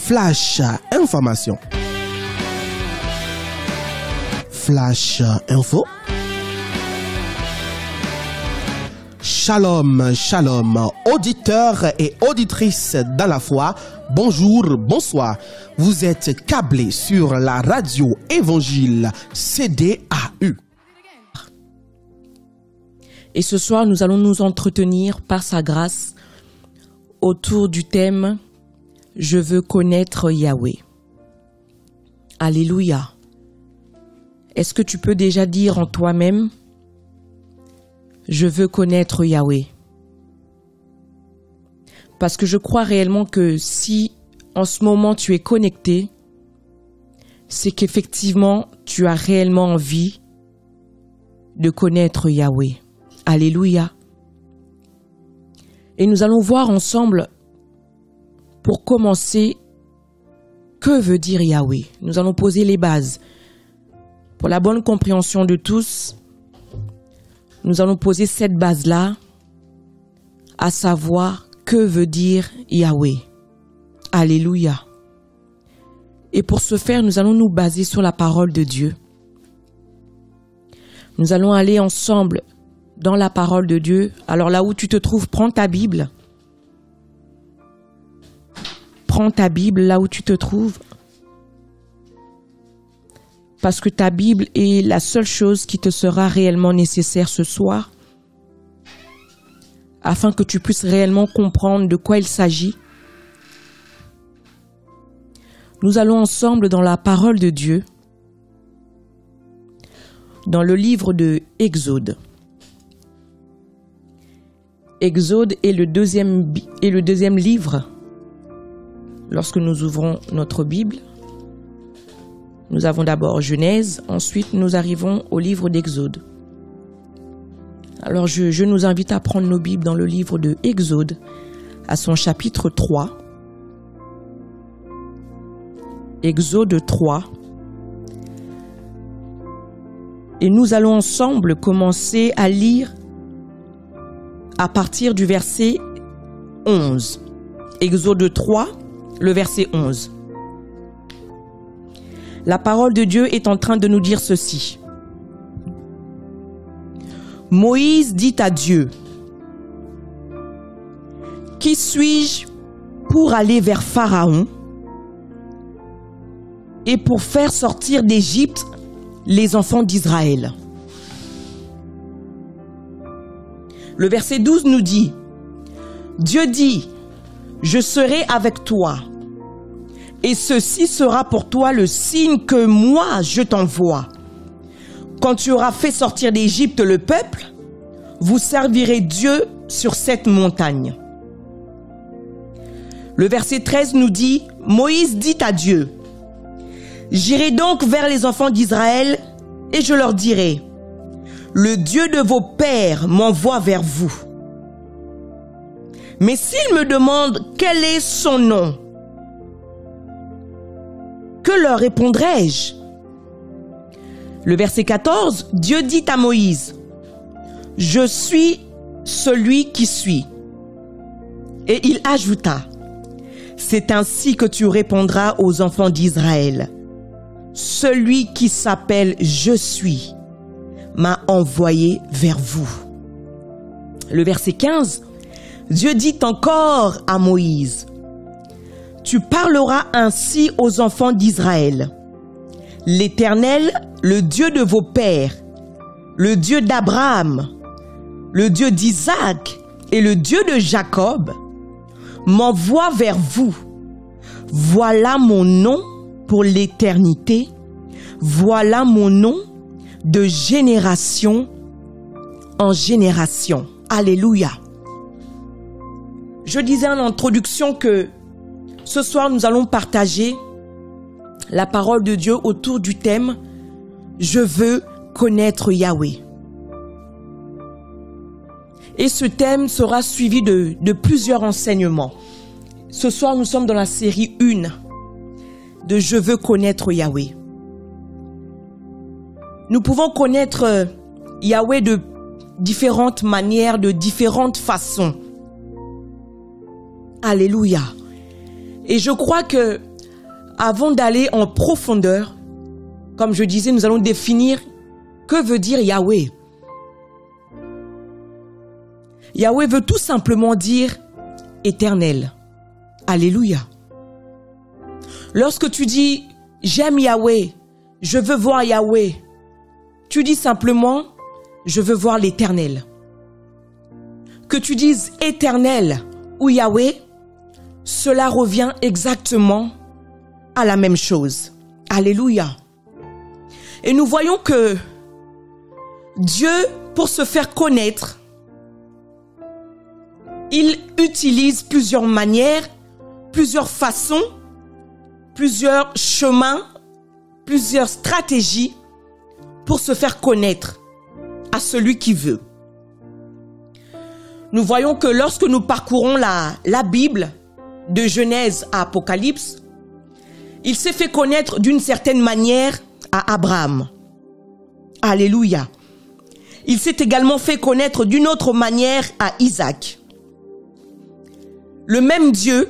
Flash Information. Flash Info. Shalom, shalom, auditeurs et auditrices dans la foi. Bonjour, bonsoir. Vous êtes câblés sur la radio Évangile CDAU. Et ce soir, nous allons nous entretenir par sa grâce autour du thème « Je veux connaître Yahweh ». Alléluia. Est-ce que tu peux déjà dire en toi-même « Je veux connaître Yahweh ». Parce que je crois réellement que si en ce moment tu es connecté, c'est qu'effectivement tu as réellement envie de connaître Yahweh. Alléluia. Et nous allons voir ensemble, pour commencer, que veut dire Yahweh. Nous allons poser les bases. Pour la bonne compréhension de tous, nous allons poser cette base-là, à savoir que veut dire Yahweh. Alléluia. Et pour ce faire, nous allons nous baser sur la parole de Dieu. Nous allons aller ensemble dans la parole de Dieu. Alors là où tu te trouves, prends ta Bible. Prends ta Bible là où tu te trouves. Parce que ta Bible est la seule chose qui te sera réellement nécessaire ce soir, afin que tu puisses réellement comprendre de quoi il s'agit. Nous allons ensemble dans la parole de Dieu, dans le livre de Exode. Exode est le deuxième livre. Lorsque nous ouvrons notre Bible, nous avons d'abord Genèse, ensuite nous arrivons au livre d'Exode. Alors je nous invite à prendre nos Bibles dans le livre de Exode, à son chapitre 3. Exode 3. Et nous allons ensemble commencer à lire à partir du verset 11. Exode 3, le verset 11. La parole de Dieu est en train de nous dire ceci. Moïse dit à Dieu, « Qui suis-je pour aller vers Pharaon et pour faire sortir d'Égypte les enfants d'Israël ?» Le verset 12 nous dit, « Dieu dit, je serai avec toi, et ceci sera pour toi le signe que moi je t'envoie. Quand tu auras fait sortir d'Égypte le peuple, vous servirez Dieu sur cette montagne. » Le verset 13 nous dit, « Moïse dit à Dieu, « J'irai donc vers les enfants d'Israël et je leur dirai, « Le Dieu de vos pères m'envoie vers vous. Mais s'ils me demandent quel est son nom, que leur répondrai-je » Le verset 14, Dieu dit à Moïse, « Je suis celui qui suis. » Et il ajouta, « C'est ainsi que tu répondras aux enfants d'Israël. Celui qui s'appelle « Je suis » m'a envoyé vers vous. » Le verset 15, Dieu dit encore à Moïse, « Tu parleras ainsi aux enfants d'Israël. L'Éternel, le Dieu de vos pères, le Dieu d'Abraham, le Dieu d'Isaac et le Dieu de Jacob, m'envoie vers vous. Voilà mon nom pour l'éternité. Voilà mon nom de génération en génération. » Alléluia. Je disais en introduction que ce soir nous allons partager la parole de Dieu autour du thème « Je veux connaître Yahweh ». Et ce thème sera suivi de plusieurs enseignements. Ce soir nous sommes dans la série 1 de « Je veux connaître Yahweh ». Nous pouvons connaître Yahweh de différentes manières, de différentes façons. Alléluia. Et je crois que avant d'aller en profondeur, comme je disais, nous allons définir que veut dire Yahweh. Yahweh veut tout simplement dire éternel. Alléluia. Lorsque tu dis j'aime Yahweh, je veux voir Yahweh, tu dis simplement je veux voir l'éternel. Que tu dises éternel ou Yahweh, cela revient exactement à la même chose. Alléluia. Et nous voyons que Dieu, pour se faire connaître, il utilise plusieurs manières, plusieurs façons, plusieurs chemins, plusieurs stratégies pour se faire connaître à celui qui veut. Nous voyons que lorsque nous parcourons la Bible, de Genèse à Apocalypse, il s'est fait connaître d'une certaine manière à Abraham. Alléluia. Il s'est également fait connaître d'une autre manière à Isaac. Le même Dieu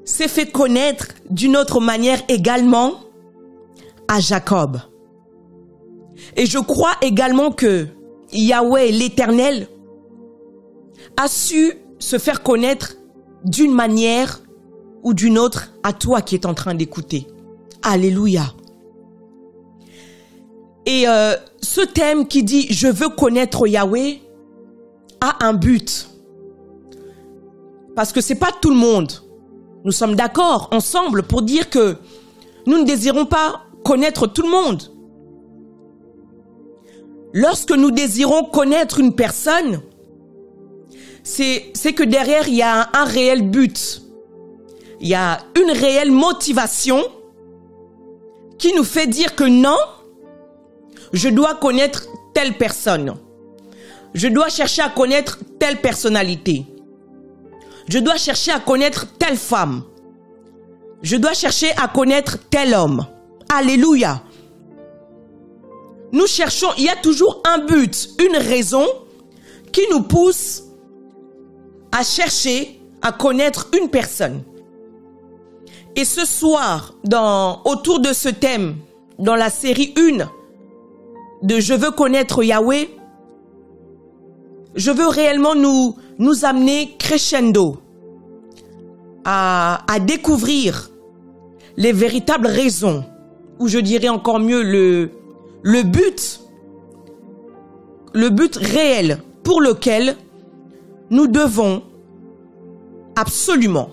s'est fait connaître d'une autre manière également à Jacob. Et je crois également que Yahweh, l'Éternel, a su se faire connaître d'une manière ou d'une autre à toi qui es en train d'écouter. Alléluia. Et ce thème qui dit « Je veux connaître Yahweh » a un but. Parce que ce n'est pas tout le monde. Nous sommes d'accord ensemble pour dire que nous ne désirons pas connaître tout le monde. Lorsque nous désirons connaître une personne, c'est que derrière, il y a un réel but. Il y a une réelle motivation qui nous fait dire que non, je dois connaître telle personne. Je dois chercher à connaître telle personnalité. Je dois chercher à connaître telle femme. Je dois chercher à connaître tel homme. Alléluia. Nous cherchons, il y a toujours un but, une raison qui nous pousse à chercher à connaître une personne. Et ce soir, autour de ce thème, dans la série 1 de Je veux connaître Yahweh, je veux réellement nous amener crescendo à découvrir les véritables raisons, ou je dirais encore mieux le but réel pour lequel nous devons absolument,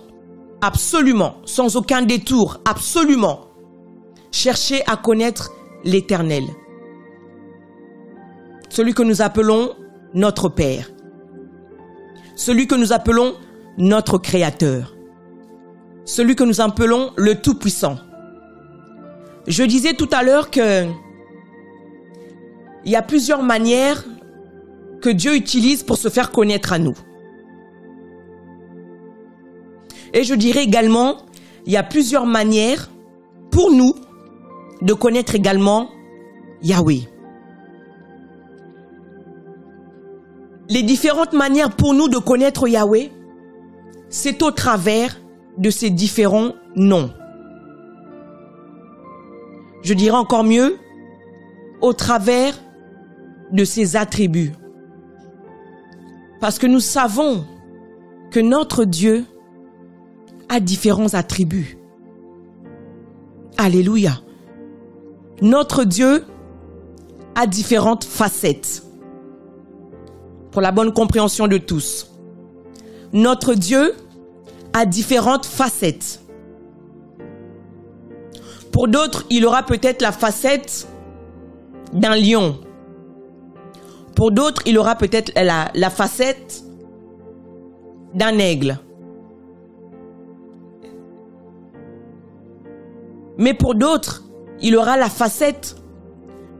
sans aucun détour, absolument chercher à connaître l'Éternel. Celui que nous appelons notre Père. Celui que nous appelons notre Créateur. Celui que nous appelons le Tout-Puissant. Je disais tout à l'heure que il y a plusieurs manières que Dieu utilise pour se faire connaître à nous. Et je dirais également, il y a plusieurs manières pour nous de connaître également Yahweh. Les différentes manières pour nous de connaître Yahweh, c'est au travers de ces différents noms. Je dirais encore mieux, au travers de ses attributs. Parce que nous savons que notre Dieu a différents attributs. Alléluia. Notre Dieu a différentes facettes. Pour la bonne compréhension de tous. Notre Dieu a différentes facettes. Pour d'autres, il aura peut-être la facette d'un lion. Pour d'autres, il aura peut-être la facette d'un aigle. Mais pour d'autres, il aura la facette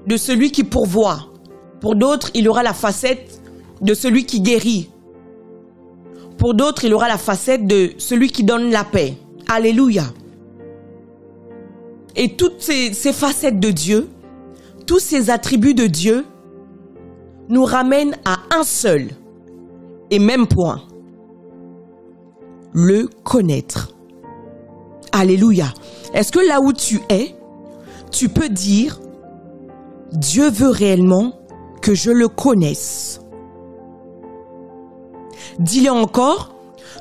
de celui qui pourvoit. Pour d'autres, il aura la facette de celui qui guérit. Pour d'autres, il aura la facette de celui qui donne la paix. Alléluia. Et toutes ces facettes de Dieu, tous ces attributs de Dieu, nous ramènent à un seul et même point. Le connaître. Alléluia. Est-ce que là où tu es, tu peux dire, Dieu veut réellement que je le connaisse? Dis-le encore,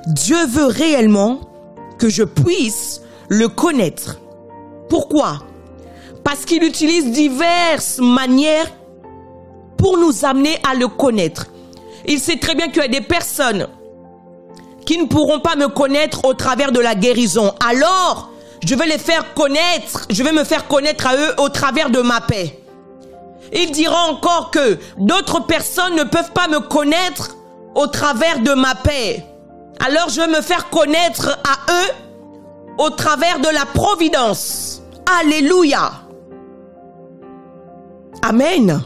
Dieu veut réellement que je puisse le connaître. Pourquoi? Parce qu'il utilise diverses manières pour nous amener à le connaître. Il sait très bien qu'il y a des personnes qui ne pourront pas me connaître au travers de la guérison. Alors, je vais les faire connaître, je vais me faire connaître à eux au travers de ma paix. Il dira encore que d'autres personnes ne peuvent pas me connaître au travers de ma paix. Alors, je vais me faire connaître à eux au travers de la providence. Alléluia. Amen.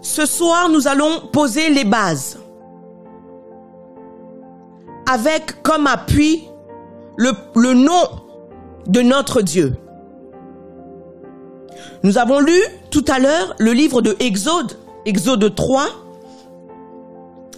Ce soir, nous allons poser les bases avec comme appui le nom de notre Dieu. Nous avons lu tout à l'heure le livre de Exode, Exode 3,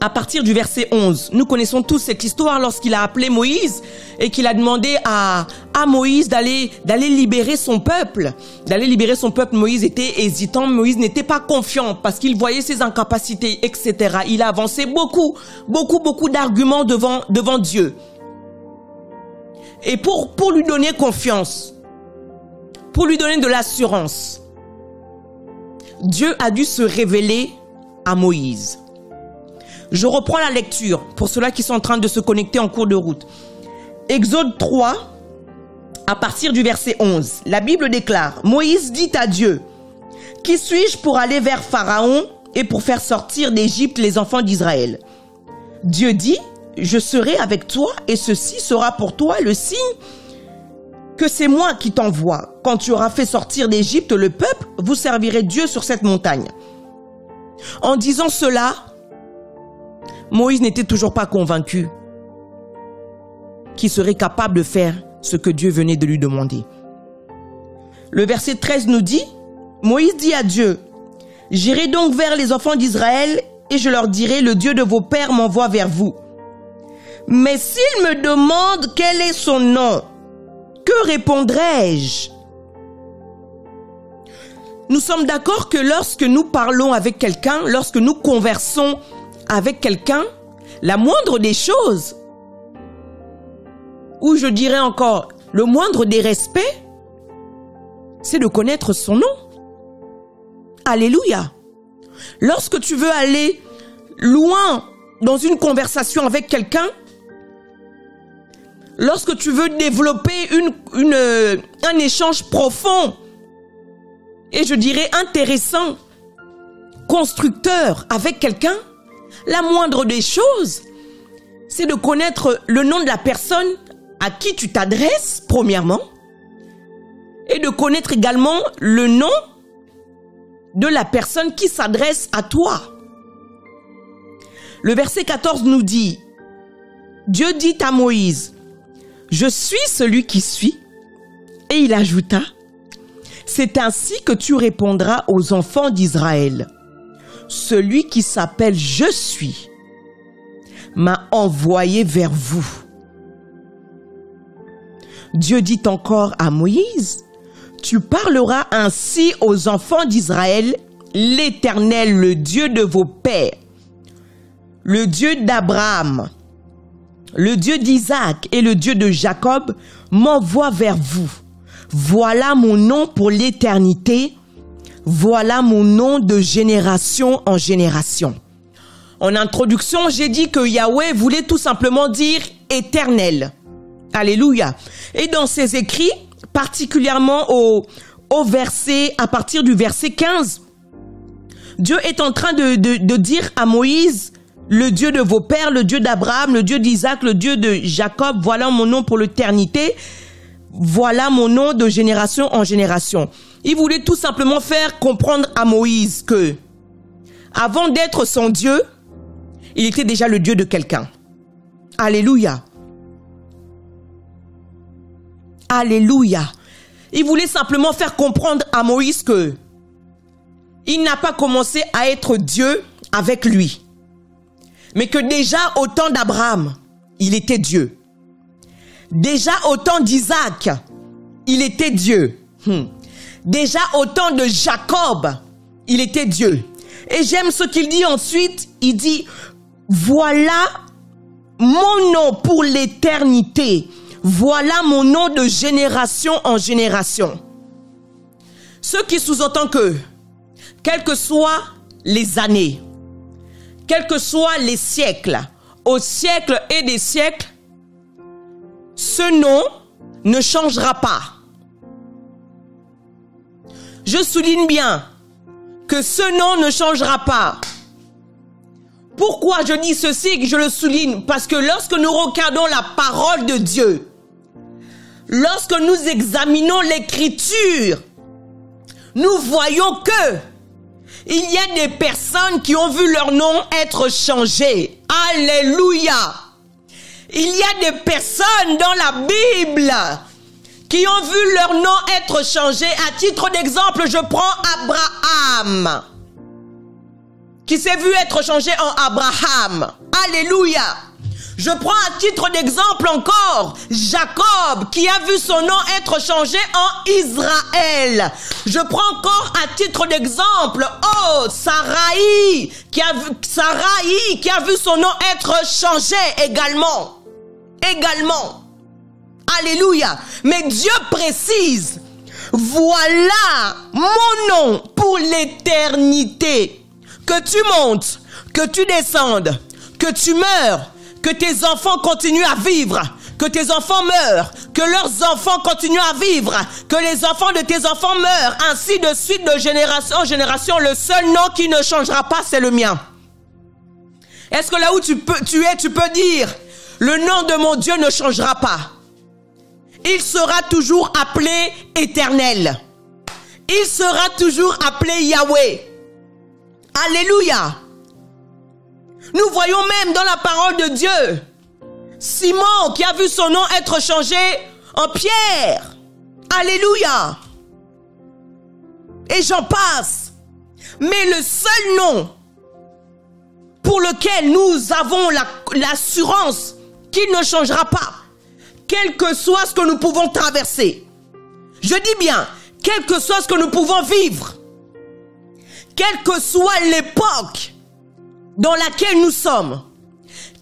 à partir du verset 11. Nous connaissons tous cette histoire lorsqu'il a appelé Moïse et qu'il a demandé à Moïse d'aller libérer son peuple. D'aller libérer son peuple, Moïse était hésitant, Moïse n'était pas confiant parce qu'il voyait ses incapacités, etc. Il a avancé beaucoup d'arguments devant Dieu. Et pour lui donner confiance, pour lui donner de l'assurance, Dieu a dû se révéler à Moïse. Je reprends la lecture pour ceux-là qui sont en train de se connecter en cours de route. Exode 3, à partir du verset 11. La Bible déclare, Moïse dit à Dieu, « Qui suis-je pour aller vers Pharaon et pour faire sortir d'Égypte les enfants d'Israël ?» Dieu dit, « Je serai avec toi et ceci sera pour toi le signe que c'est moi qui t'envoie. Quand tu auras fait sortir d'Égypte le peuple, vous servirez Dieu sur cette montagne. » En disant cela, Moïse n'était toujours pas convaincu qu'il serait capable de faire ce que Dieu venait de lui demander. Le verset 13 nous dit, Moïse dit à Dieu, « J'irai donc vers les enfants d'Israël et je leur dirai, le Dieu de vos pères m'envoie vers vous. Mais s'ils me demandent quel est son nom, que répondrai-je » Nous sommes d'accord que lorsque nous parlons avec quelqu'un, lorsque nous conversons avec quelqu'un, la moindre des choses, ou je dirais encore, le moindre des respects, c'est de connaître son nom. Alléluia. Lorsque tu veux aller loin dans une conversation avec quelqu'un, lorsque tu veux développer un échange profond, et je dirais intéressant, constructeur avec quelqu'un, la moindre des choses, c'est de connaître le nom de la personne à qui tu t'adresses, premièrement, et de connaître également le nom de la personne qui s'adresse à toi. Le verset 14 nous dit, Dieu dit à Moïse, « Je suis celui qui suis. » Et il ajouta, « C'est ainsi que tu répondras aux enfants d'Israël. Celui qui s'appelle « Je suis » m'a envoyé vers vous. » Dieu dit encore à Moïse, « Tu parleras ainsi aux enfants d'Israël, l'Éternel, le Dieu de vos pères, le Dieu d'Abraham, le Dieu d'Isaac et le Dieu de Jacob m'envoie vers vous. Voilà mon nom pour l'éternité. Voilà mon nom de génération en génération. » En introduction, j'ai dit que Yahweh voulait tout simplement dire éternel. Alléluia. Et dans ses écrits, particulièrement au verset, à partir du verset 15, Dieu est en train de dire à Moïse, le Dieu de vos pères, le Dieu d'Abraham, le Dieu d'Isaac, le Dieu de Jacob, voilà mon nom pour l'éternité. Voilà mon nom de génération en génération. Il voulait tout simplement faire comprendre à Moïse que, avant d'être son Dieu, il était déjà le Dieu de quelqu'un. Alléluia. Alléluia. Il voulait simplement faire comprendre à Moïse que il n'a pas commencé à être Dieu avec lui, mais que déjà au temps d'Abraham, il était Dieu. Déjà au temps d'Isaac, il était Dieu. Déjà au temps de Jacob, il était Dieu. Et j'aime ce qu'il dit ensuite. Il dit, voilà mon nom pour l'éternité. Voilà mon nom de génération en génération. Ce qui sous-entend que, quelles que soient les années, quels que soient les siècles, au siècle et des siècles, ce nom ne changera pas. Je souligne bien que ce nom ne changera pas. Pourquoi je dis ceci et que je le souligne? Parce que lorsque nous regardons la parole de Dieu, lorsque nous examinons l'écriture, nous voyons que il y a des personnes qui ont vu leur nom être changé. Alléluia! Il y a des personnes dans la Bible qui ont vu leur nom être changé. À titre d'exemple, je prends Abraham, qui s'est vu être changé en Abraham. Alléluia! Je prends à titre d'exemple encore Jacob, qui a vu son nom être changé en Israël. Je prends encore à titre d'exemple Sarai, qui a vu son nom être changé également. Alléluia. Mais Dieu précise, voilà mon nom pour l'éternité. Que tu montes, que tu descendes, que tu meurs, que tes enfants continuent à vivre, que tes enfants meurent, que leurs enfants continuent à vivre, que les enfants de tes enfants meurent, ainsi de suite de génération en génération. Le seul nom qui ne changera pas, c'est le mien. Est-ce que là où tu peux dire, le nom de mon Dieu ne changera pas? Il sera toujours appelé Éternel. Il sera toujours appelé Yahweh. Alléluia. Nous voyons même dans la parole de Dieu Simon qui a vu son nom être changé en Pierre. Alléluia. Et j'en passe. Mais le seul nom pour lequel nous avons l'assurance qu'il ne changera pas, quel que soit ce que nous pouvons traverser. Je dis bien, quel que soit ce que nous pouvons vivre, quelle que soit l'époque dans laquelle nous sommes,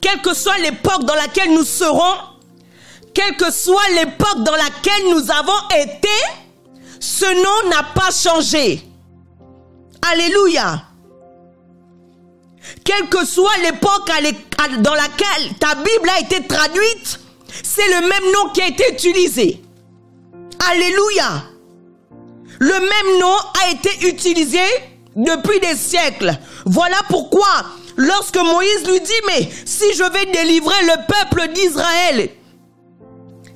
quelle que soit l'époque dans laquelle nous serons, quelle que soit l'époque dans laquelle nous avons été, ce nom n'a pas changé. Alléluia. Quelle que soit l'époque dans laquelle ta Bible a été traduite, c'est le même nom qui a été utilisé. Alléluia. Le même nom a été utilisé depuis des siècles. Voilà pourquoi, lorsque Moïse lui dit, mais si je vais délivrer le peuple d'Israël,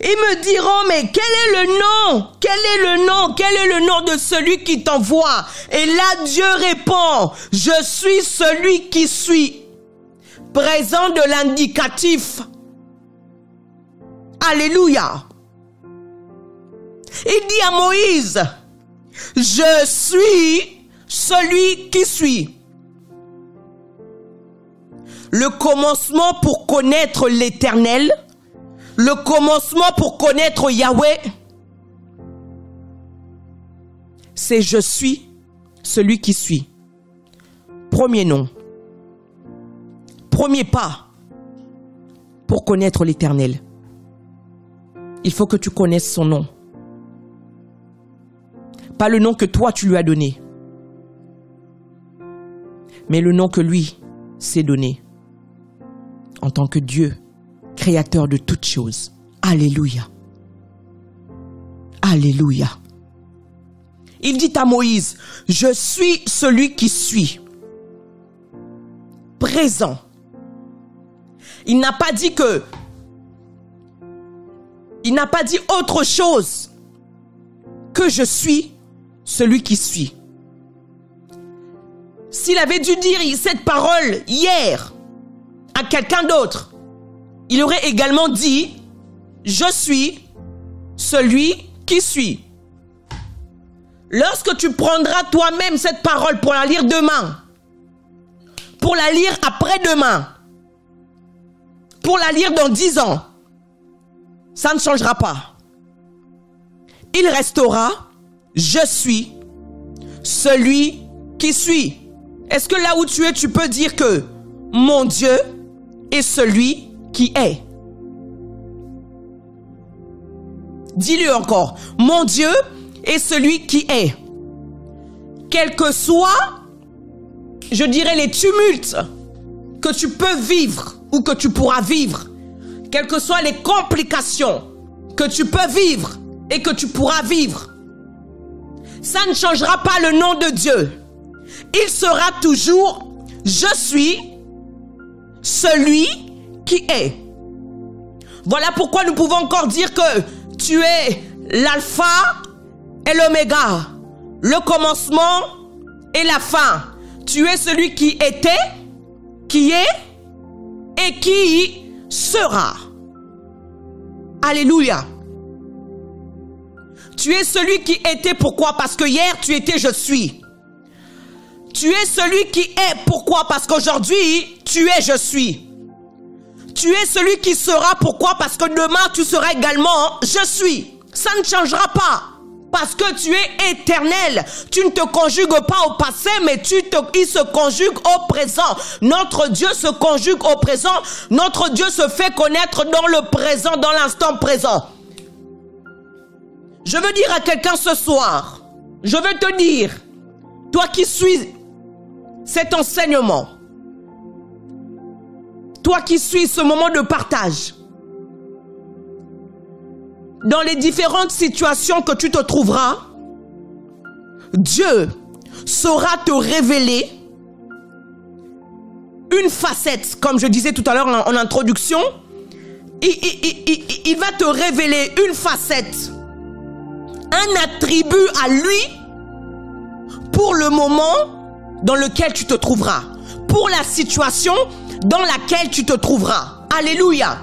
ils me diront, mais quel est le nom? Quel est le nom? Quel est le nom de celui qui t'envoie? Et là, Dieu répond, je suis celui qui suis. Présent de l'indicatif. Alléluia. Il dit à Moïse, je suis celui qui suis. Le commencement pour connaître l'Éternel, le commencement pour connaître Yahweh, c'est je suis celui qui suis. Premier nom. Premier pas pour connaître l'Éternel. Il faut que tu connaisses son nom. Pas le nom que toi tu lui as donné, mais le nom que lui s'est donné en tant que Dieu, créateur de toutes choses. Alléluia. Alléluia. Il dit à Moïse, je suis celui qui suis. Présent. Il n'a pas dit autre chose que je suis celui qui suis. S'il avait dû dire cette parole hier à quelqu'un d'autre, il aurait également dit, je suis celui qui suis. Lorsque tu prendras toi-même cette parole pour la lire demain, pour la lire après-demain, pour la lire dans 10 ans, ça ne changera pas. Il restera, je suis celui qui suis. Est-ce que là où tu es, tu peux dire que mon Dieu est celui qui est? Dis-le encore. Mon Dieu est celui qui est. Quels que soient, je dirais, les tumultes que tu peux vivre ou que tu pourras vivre, quelles que soient les complications que tu peux vivre et que tu pourras vivre, ça ne changera pas le nom de Dieu. Il sera toujours « Je suis celui qui est ». Voilà pourquoi nous pouvons encore dire que tu es l'alpha et l'oméga, le commencement et la fin. Tu es celui qui était, qui est et qui sera. Alléluia. Tu es celui qui était, pourquoi? Parce que hier tu étais, je suis. Tu es celui qui est, pourquoi? Parce qu'aujourd'hui tu es, je suis. Tu es celui qui sera, pourquoi? Parce que demain tu seras également, je suis. Ça ne changera pas. Parce que tu es éternel. Tu ne te conjugues pas au passé, mais il se conjugue au présent. Notre Dieu se conjugue au présent. Notre Dieu se fait connaître dans le présent, dans l'instant présent. Je veux dire à quelqu'un ce soir, je veux te dire, toi qui suis cet enseignement, toi qui suis ce moment de partage, dans les différentes situations que tu te trouveras, Dieu saura te révéler une facette, comme je disais tout à l'heure en introduction, il va te révéler une facette, un attribut à lui pour le moment dans lequel tu te trouveras, pour la situation dans laquelle tu te trouveras. Alléluia.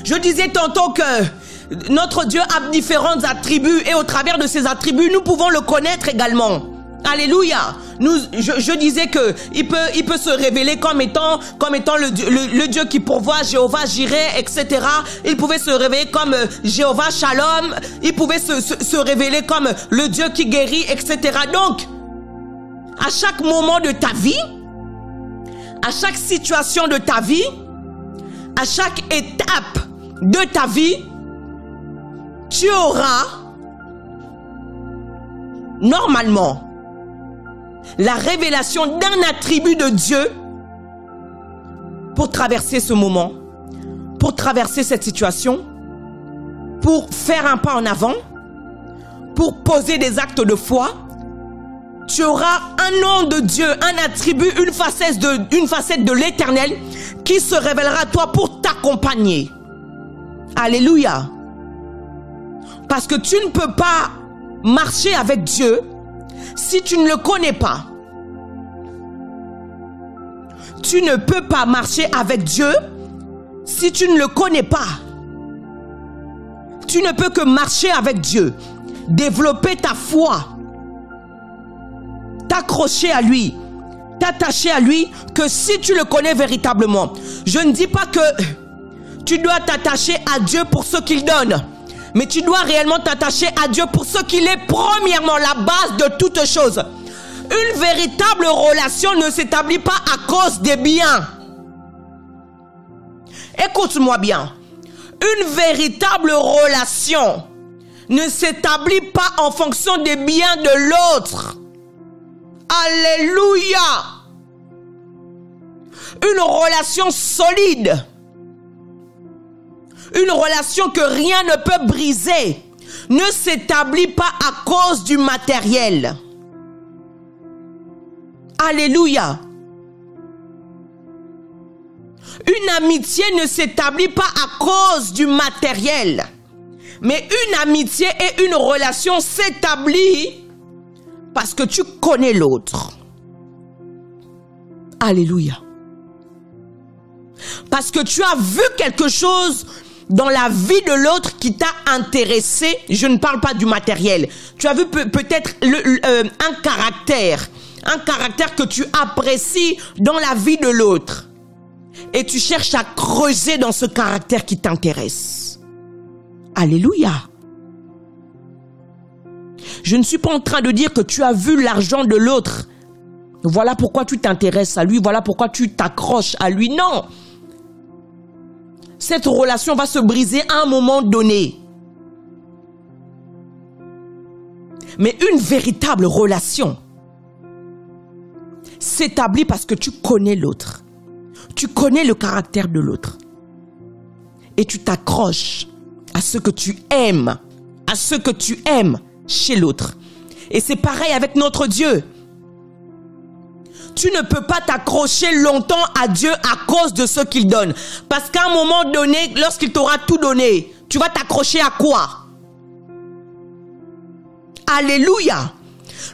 Je disais tantôt que notre Dieu a différents attributs et au travers de ces attributs, nous pouvons le connaître également. Alléluia. Je disais que il peut se révéler comme étant le Dieu qui pourvoit, Jéhovah Jireh, etc. Il pouvait se révéler comme Jéhovah Shalom. Il pouvait se révéler comme le Dieu qui guérit, etc. Donc, à chaque moment de ta vie, à chaque situation de ta vie, à chaque étape de ta vie, tu auras normalement la révélation d'un attribut de Dieu pour traverser ce moment, pour traverser cette situation, pour faire un pas en avant, pour poser des actes de foi. Tu auras un nom de Dieu, un attribut, une facette de l'Éternel qui se révélera à toi pour t'accompagner. Alléluia. Parce que tu ne peux pas marcher avec Dieu si tu ne le connais pas. Tu ne peux pas marcher avec Dieu si tu ne le connais pas. Tu ne peux que marcher avec Dieu, développer ta foi, t'accrocher à lui, t'attacher à lui que si tu le connais véritablement. Je ne dis pas que tu dois t'attacher à Dieu pour ce qu'il donne, mais tu dois réellement t'attacher à Dieu pour ce qu'il est, premièrement, la base de toutes choses. Une véritable relation ne s'établit pas à cause des biens. Écoute-moi bien. Une véritable relation ne s'établit pas en fonction des biens de l'autre. Alléluia. Une relation solide, une relation que rien ne peut briser, ne s'établit pas à cause du matériel. Alléluia. Une amitié ne s'établit pas à cause du matériel, mais une amitié et une relation s'établit parce que tu connais l'autre. Alléluia. Parce que tu as vu quelque chose dans la vie de l'autre qui t'a intéressé. Je ne parle pas du matériel. Tu as vu peut-être un caractère que tu apprécies dans la vie de l'autre. Et tu cherches à creuser dans ce caractère qui t'intéresse. Alléluia. Je ne suis pas en train de dire que tu as vu l'argent de l'autre. Voilà pourquoi tu t'intéresses à lui, voilà pourquoi tu t'accroches à lui. Non. Cette relation va se briser à un moment donné. Mais une véritable relation s'établit parce que tu connais l'autre. Tu connais le caractère de l'autre. Et tu t'accroches à ce que tu aimes, chez l'autre. Et c'est pareil avec notre Dieu. Tu ne peux pas t'accrocher longtemps à Dieu à cause de ce qu'il donne. Parce qu'à un moment donné, lorsqu'il t'aura tout donné, tu vas t'accrocher à quoi? Alléluia.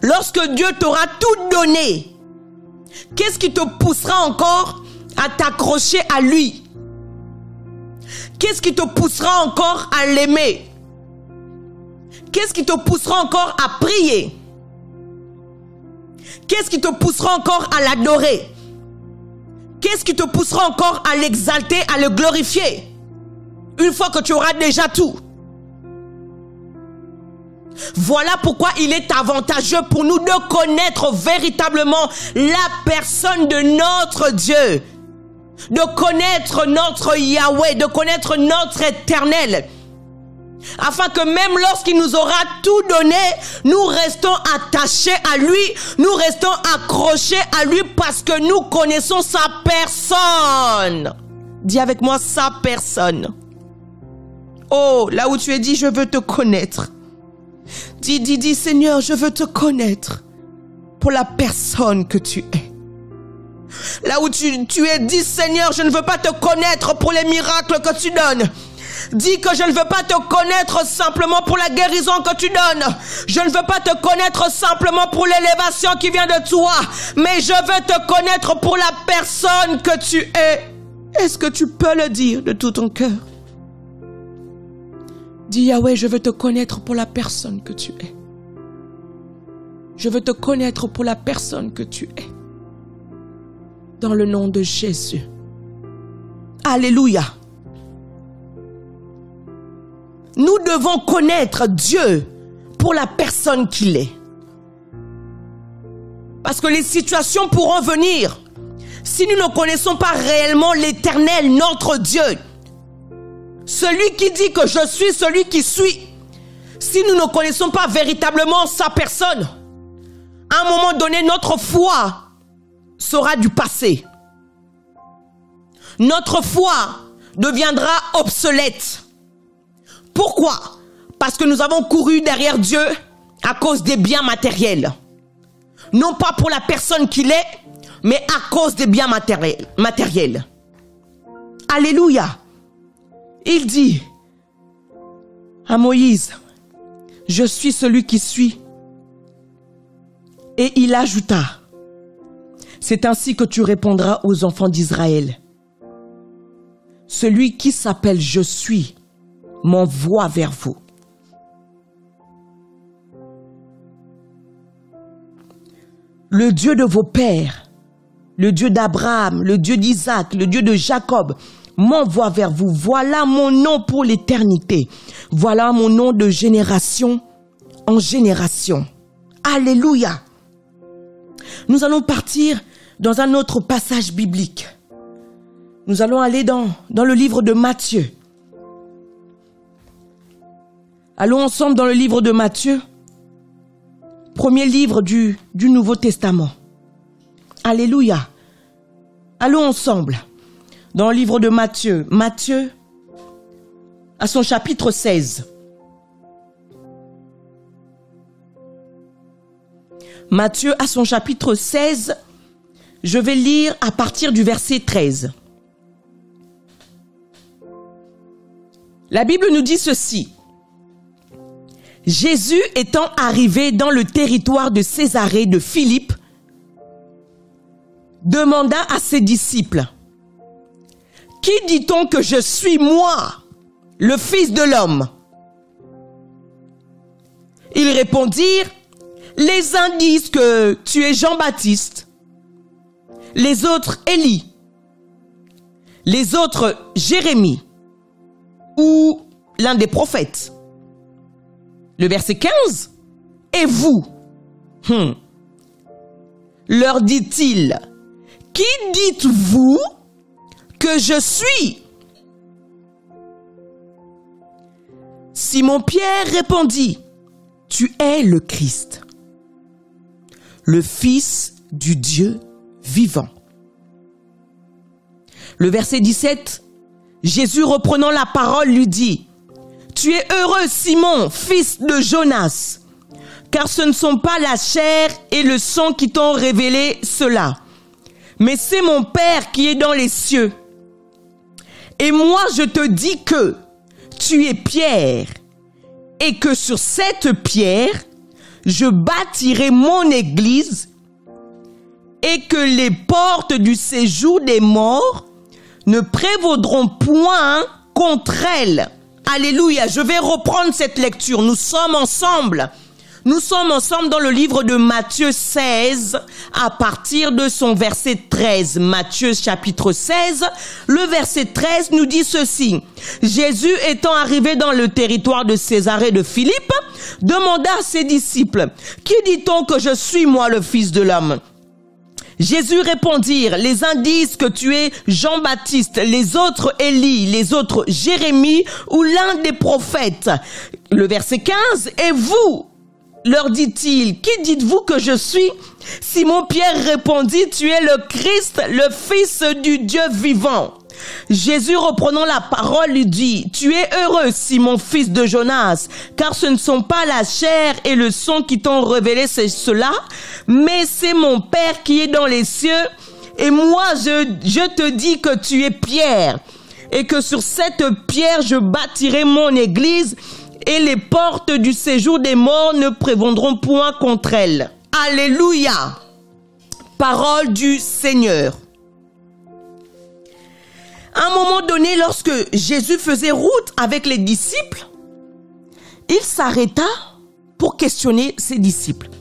Lorsque Dieu t'aura tout donné, qu'est-ce qui te poussera encore à t'accrocher à lui? Qu'est-ce qui te poussera encore à l'aimer? Qu'est-ce qui te poussera encore à prier? Qu'est-ce qui te poussera encore à l'adorer? Qu'est-ce qui te poussera encore à l'exalter, à le glorifier? Une fois que tu auras déjà tout. Voilà pourquoi il est avantageux pour nous de connaître véritablement la personne de notre Dieu. De connaître notre Yahweh, de connaître notre Éternel. Afin que même lorsqu'il nous aura tout donné, nous restons attachés à lui, nous restons accrochés à lui parce que nous connaissons sa personne. Dis avec moi, sa personne. Oh, là où tu es dit, je veux te connaître. Dis, Seigneur, je veux te connaître pour la personne que tu es. Là où tu es dit, Seigneur, je ne veux pas te connaître pour les miracles que tu donnes. Dis que je ne veux pas te connaître simplement pour la guérison que tu donnes. Je ne veux pas te connaître simplement pour l'élévation qui vient de toi. Mais je veux te connaître pour la personne que tu es. Est-ce que tu peux le dire de tout ton cœur? Dis, Yahweh, je veux te connaître pour la personne que tu es. Je veux te connaître pour la personne que tu es. Dans le nom de Jésus. Alléluia. Nous devons connaître Dieu pour la personne qu'il est. Parce que les situations pourront venir si nous ne connaissons pas réellement l'Éternel, notre Dieu. Celui qui dit que je suis celui qui suis. Si nous ne connaissons pas véritablement sa personne, à un moment donné, notre foi sera du passé. Notre foi deviendra obsolète. Pourquoi? Parce que nous avons couru derrière Dieu à cause des biens matériels. Non pas pour la personne qu'il est, mais à cause des biens matériels. Alléluia. Il dit à Moïse, je suis celui qui suis. Et il ajouta, c'est ainsi que tu répondras aux enfants d'Israël. Celui qui s'appelle je suis m'envoie vers vous. Le Dieu de vos pères, le Dieu d'Abraham, le Dieu d'Isaac, le Dieu de Jacob, m'envoie vers vous. Voilà mon nom pour l'éternité. Voilà mon nom de génération en génération. Alléluia. Nous allons partir dans un autre passage biblique. Nous allons aller dans le livre de Matthieu. Allons ensemble dans le livre de Matthieu, premier livre du Nouveau Testament. Alléluia. Allons ensemble dans le livre de Matthieu. Matthieu, à son chapitre 16. Matthieu, à son chapitre 16, je vais lire à partir du verset 13. La Bible nous dit ceci. Jésus étant arrivé dans le territoire de Césarée de Philippe, demanda à ses disciples, « Qui dit-on que je suis moi, le Fils de l'homme ?» Ils répondirent, « Les uns disent que tu es Jean-Baptiste, les autres Élie, les autres Jérémie ou l'un des prophètes. Le verset 15. Et vous, leur dit-il, qui dites-vous que je suis? Simon-Pierre répondit, tu es le Christ, le Fils du Dieu vivant. Le verset 17, Jésus reprenant la parole lui dit, tu es heureux Simon, fils de Jonas, car ce ne sont pas la chair et le sang qui t'ont révélé cela, mais c'est mon Père qui est dans les cieux. Et moi je te dis que tu es Pierre, et que sur cette pierre, je bâtirai mon église, et que les portes du séjour des morts ne prévaudront point contre elle. Alléluia, je vais reprendre cette lecture. Nous sommes ensemble dans le livre de Matthieu 16 à partir de son verset 13. Matthieu chapitre 16, le verset 13 nous dit ceci. Jésus étant arrivé dans le territoire de Césarée de Philippe, demanda à ses disciples, qui dit-on que je suis moi le Fils de l'homme? Jésus répondirent, les uns disent que tu es Jean-Baptiste, les autres Élie, les autres Jérémie ou l'un des prophètes. Le verset 15, et vous, leur dit-il, qui dites-vous que je suis? Simon-Pierre répondit, tu es le Christ, le Fils du Dieu vivant. Jésus reprenant la parole lui dit, tu es heureux Simon, fils de Jonas, car ce ne sont pas la chair et le sang qui t'ont révélé cela, mais c'est mon Père qui est dans les cieux. Et moi je te dis que tu es Pierre, et que sur cette pierre je bâtirai mon église, et les portes du séjour des morts ne prévaudront point contre elle. Alléluia! Parole du Seigneur. À un moment donné, lorsque Jésus faisait route avec les disciples, il s'arrêta pour questionner ses disciples,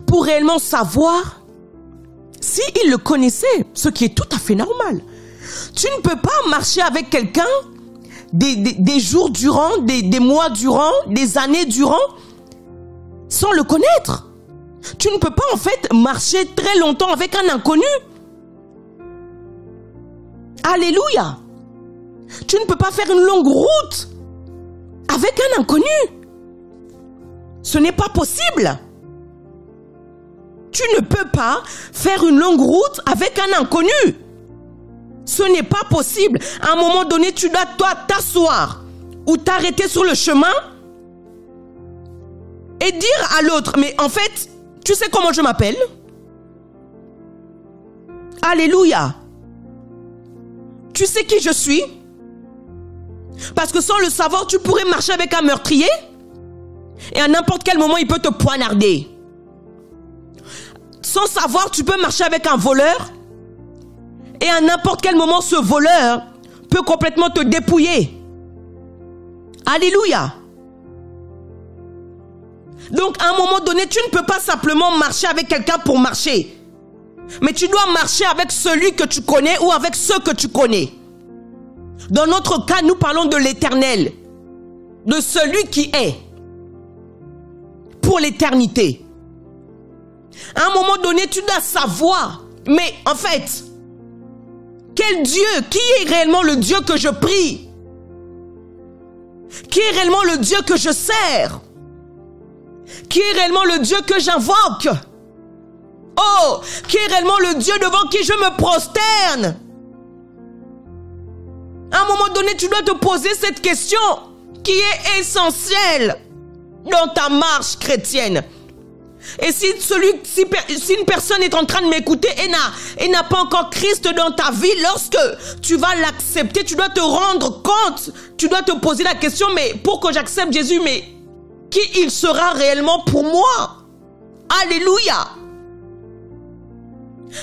pour réellement savoir s'ils le connaissaient, ce qui est tout à fait normal. Tu ne peux pas marcher avec quelqu'un des jours durant, des mois durant, des années durant, sans le connaître. Tu ne peux pas en fait marcher très longtemps avec un inconnu. Alléluia. Tu ne peux pas faire une longue route avec un inconnu. Ce n'est pas possible. Tu ne peux pas faire une longue route avec un inconnu. Ce n'est pas possible. À un moment donné, tu dois toi t'asseoir ou t'arrêter sur le chemin et dire à l'autre, mais en fait, tu sais comment je m'appelle? Alléluia. Tu sais qui je suis? Parce que sans le savoir, tu pourrais marcher avec un meurtrier et à n'importe quel moment, il peut te poignarder. Sans savoir, tu peux marcher avec un voleur et à n'importe quel moment, ce voleur peut complètement te dépouiller. Alléluia. Donc, à un moment donné, tu ne peux pas simplement marcher avec quelqu'un pour marcher. Mais tu dois marcher avec celui que tu connais ou avec ceux que tu connais. Dans notre cas, nous parlons de l'Éternel, de celui qui est pour l'éternité. À un moment donné, tu dois savoir, mais en fait, quel Dieu, qui est réellement le Dieu que je prie? Qui est réellement le Dieu que je sers? Qui est réellement le Dieu que j'invoque? Oh, qui est réellement le Dieu devant qui je me prosterne? À un moment donné, tu dois te poser cette question qui est essentielle dans ta marche chrétienne. Et si une personne est en train de m'écouter et n'a pas encore Christ dans ta vie, lorsque tu vas l'accepter, tu dois te rendre compte, tu dois te poser la question, mais pour que j'accepte Jésus, mais qui il sera réellement pour moi? Alléluia.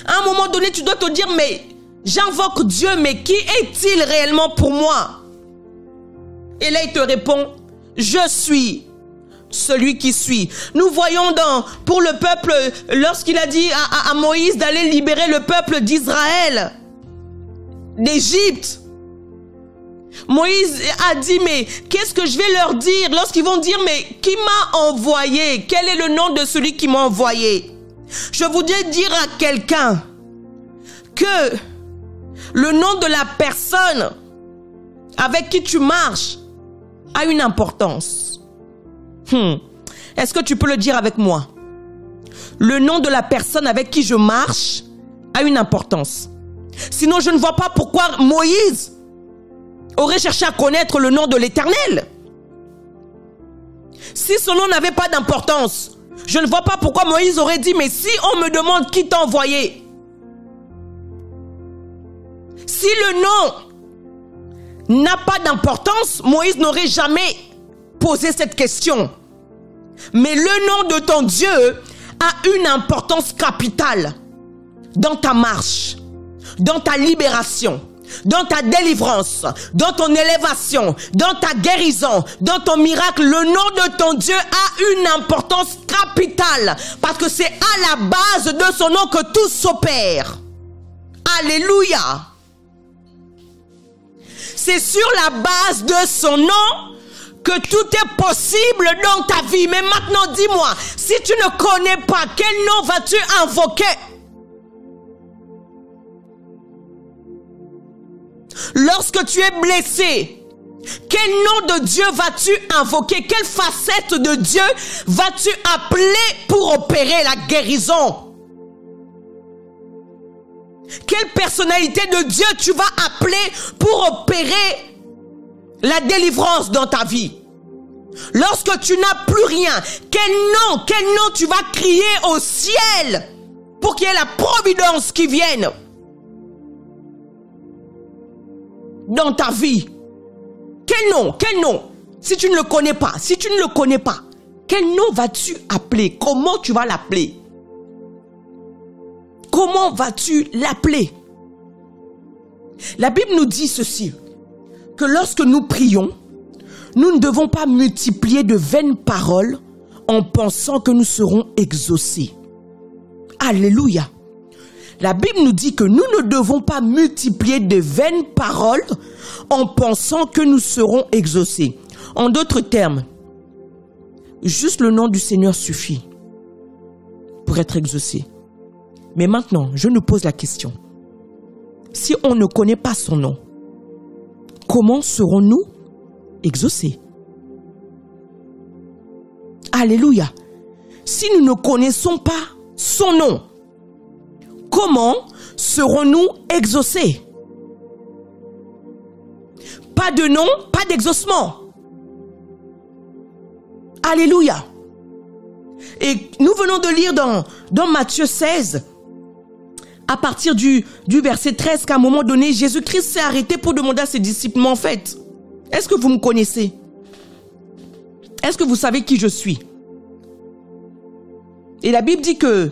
À un moment donné, tu dois te dire, mais j'invoque Dieu, mais qui est-il réellement pour moi? Et là, il te répond, je suis celui qui suis. Nous voyons pour le peuple, lorsqu'il a dit à Moïse d'aller libérer le peuple d'Israël, d'Égypte. Moïse a dit, mais qu'est-ce que je vais leur dire lorsqu'ils vont dire, mais qui m'a envoyé? Quel est le nom de celui qui m'a envoyé? Je voudrais dire à quelqu'un que le nom de la personne avec qui tu marches a une importance. Est-ce que tu peux le dire avec moi? Le nom de la personne avec qui je marche a une importance. Sinon, je ne vois pas pourquoi Moïse aurait cherché à connaître le nom de l'Éternel. Si son nom n'avait pas d'importance, je ne vois pas pourquoi Moïse aurait dit, mais si on me demande qui t'a envoyé, si le nom n'a pas d'importance, Moïse n'aurait jamais posé cette question. Mais le nom de ton Dieu a une importance capitale dans ta marche, dans ta libération, dans ta délivrance, dans ton élévation, dans ta guérison, dans ton miracle. Le nom de ton Dieu a une importance capitale parce que c'est à la base de son nom que tout s'opère. Alléluia. C'est sur la base de son nom que tout est possible dans ta vie. Mais maintenant, dis-moi, si tu ne connais pas, quel nom vas-tu invoquer? Lorsque tu es blessé, quel nom de Dieu vas-tu invoquer? Quelle facette de Dieu vas-tu appeler pour opérer la guérison? Quelle personnalité de Dieu tu vas appeler pour opérer la délivrance dans ta vie? Lorsque tu n'as plus rien, quel nom tu vas crier au ciel pour qu'il y ait la providence qui vienne dans ta vie? Quel nom? Si tu ne le connais pas, quel nom vas-tu appeler? Comment tu vas l'appeler? Comment vas-tu l'appeler? La Bible nous dit ceci, que lorsque nous prions, nous ne devons pas multiplier de vaines paroles en pensant que nous serons exaucés. Alléluia. La Bible nous dit que nous ne devons pas multiplier de vaines paroles en pensant que nous serons exaucés. En d'autres termes, juste le nom du Seigneur suffit pour être exaucé. Mais maintenant, je nous pose la question. Si on ne connaît pas son nom, comment serons-nous exaucés? Alléluia. Si nous ne connaissons pas son nom, comment serons-nous exaucés? Pas de nom, pas d'exaucement. Alléluia. Et nous venons de lire dans Matthieu 16, à partir du verset 13, qu'à un moment donné, Jésus-Christ s'est arrêté pour demander à ses disciples, mais en fait, est-ce que vous me connaissez? Est-ce que vous savez qui je suis? Et la Bible dit que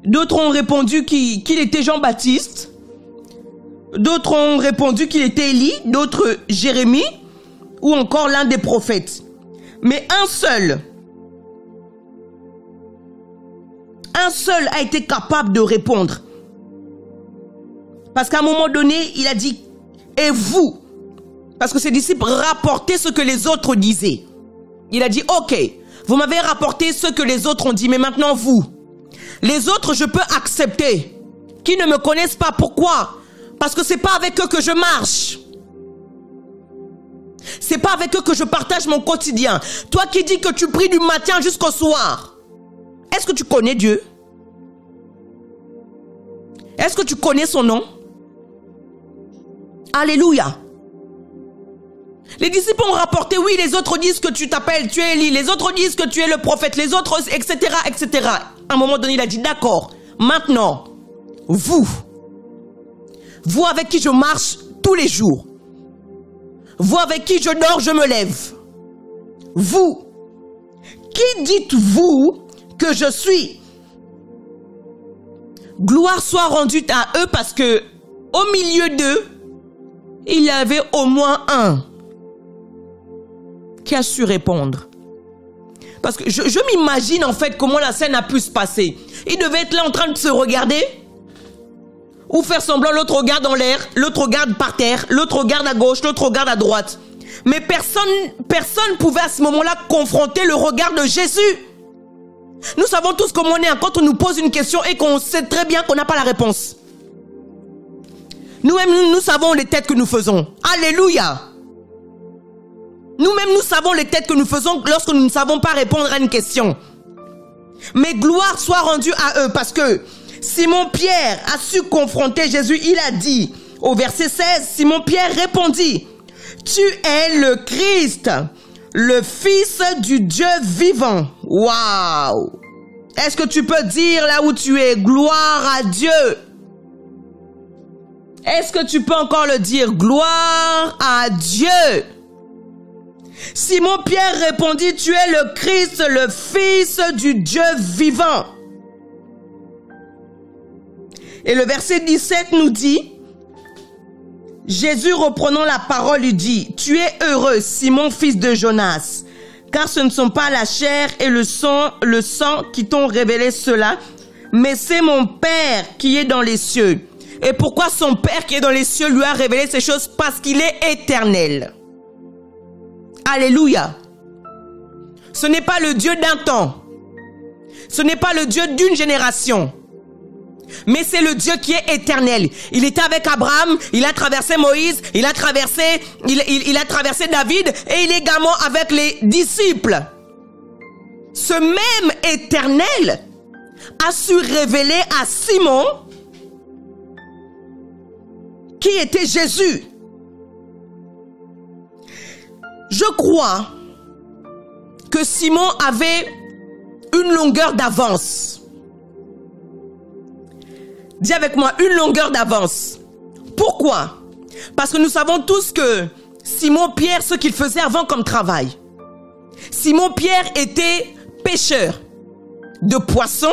d'autres ont répondu qu'il était Jean-Baptiste, d'autres ont répondu qu'il était Élie, d'autres Jérémie, ou encore l'un des prophètes. Mais un seul a été capable de répondre. Parce qu'à un moment donné, il a dit, et vous? Parce que ses disciples rapportaient ce que les autres disaient. Il a dit, ok, vous m'avez rapporté ce que les autres ont dit, mais maintenant vous. Les autres, je peux accepter, qui ne me connaissent pas. Pourquoi? Parce que c'est pas avec eux que je marche. C'est pas avec eux que je partage mon quotidien. Toi qui dis que tu pries du matin jusqu'au soir, est-ce que tu connais Dieu? Est-ce que tu connais son nom? Alléluia. Les disciples ont rapporté, oui, les autres disent que tu t'appelles, tu es Élie, les autres disent que tu es le prophète, les autres, etc., etc. À un moment donné, il a dit, d'accord, maintenant, vous avec qui je marche tous les jours, vous avec qui je dors, je me lève, vous, qui dites-vous que je suis? Gloire soit rendue à eux parce que au milieu d'eux, il y avait au moins un qui a su répondre. Parce que je m'imagine en fait comment la scène a pu se passer. Il devait être là en train de se regarder. Ou faire semblant, l'autre regarde en l'air, l'autre regarde par terre, l'autre regarde à gauche, l'autre regarde à droite. Mais personne pouvait à ce moment-là confronter le regard de Jésus. Nous savons tous comment on est quand on nous pose une question et qu'on sait très bien qu'on n'a pas la réponse. Nous-mêmes, nous savons les têtes que nous faisons. Alléluia. Nous-mêmes, nous savons les têtes que nous faisons lorsque nous ne savons pas répondre à une question. Mais gloire soit rendue à eux, parce que Simon-Pierre a su confronter Jésus. Il a dit au verset 16, Simon-Pierre répondit, « Tu es le Christ, le Fils du Dieu vivant. » Waouh! Est-ce que tu peux dire là où tu es, gloire à Dieu? Est-ce que tu peux encore le dire, gloire à Dieu? Simon-Pierre répondit, « Tu es le Christ, le Fils du Dieu vivant. » Et le verset 17 nous dit, Jésus reprenant la parole lui dit, « Tu es heureux, Simon, fils de Jonas, car ce ne sont pas la chair et le sang qui t'ont révélé cela, mais c'est mon Père qui est dans les cieux. » Et pourquoi son Père qui est dans les cieux lui a révélé ces choses? Parce qu'il est éternel. Alléluia. Ce n'est pas le Dieu d'un temps. Ce n'est pas le Dieu d'une génération. Mais c'est le Dieu qui est éternel. Il était avec Abraham, il a traversé Moïse, il a traversé David et il est également avec les disciples. Ce même éternel a su révéler à Simon qui était Jésus. Je crois que Simon avait une longueur d'avance. Dis avec moi, une longueur d'avance. Pourquoi? Parce que nous savons tous que Simon-Pierre, ce qu'il faisait avant comme travail. Simon-Pierre était pêcheur de poissons